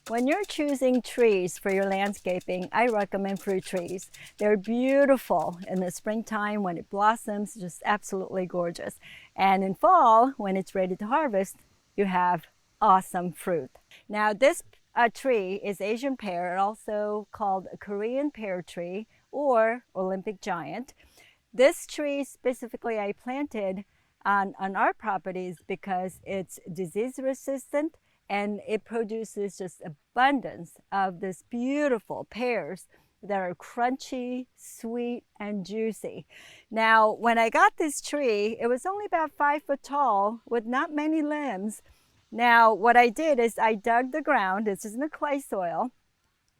When you're choosing trees for your landscaping, I recommend fruit trees. They're beautiful in the springtime when it blossoms, just absolutely gorgeous. And in fall, when it's ready to harvest, you have awesome fruit. Now, this tree is Asian pear, also called a Korean pear tree or Olympic giant. This tree specifically I planted on our properties because it's disease resistant and it produces just abundance of this beautiful pears that are crunchy, sweet, and juicy. Now, when I got this tree, it was only about 5 foot tall with not many limbs. Now, what I did is I dug the ground. This is in the clay soil.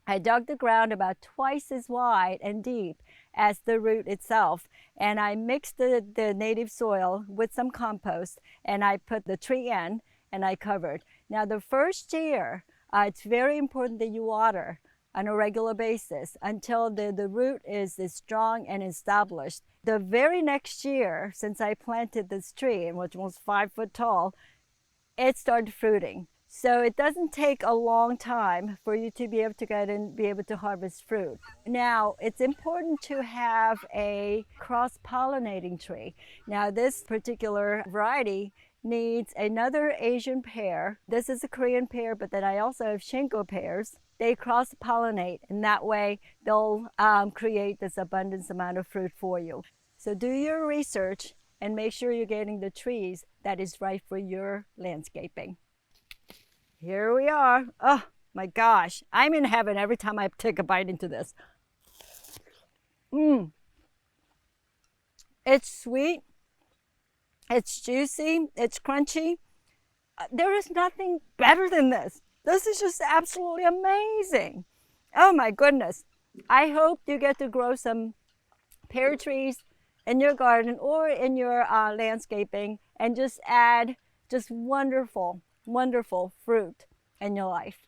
I dug the ground about twice as wide and deep as the root itself. And I mixed the native soil with some compost and I put the tree in and I covered. Now the first year, it's very important that you water on a regular basis until the root is strong and established. The very next year, since I planted this tree, which was 5 foot tall, it started fruiting. So it doesn't take a long time for you to be able to get and be able to harvest fruit. Now, it's important to have a cross-pollinating tree. Now, this particular variety needs another Asian pear. This is a Korean pear, but then I also have Shinko pears. They cross-pollinate, and that way they'll create this abundance amount of fruit for you. So do your research and make sure you're getting the trees that is right for your landscaping. Here we are. Oh my gosh, I'm in heaven every time I take a bite into this. It's sweet, it's juicy, it's crunchy. There is nothing better than this. This is just absolutely amazing. Oh my goodness. I hope you get to grow some pear trees in your garden or in your landscaping and just add just wonderful, wonderful fruit in your life.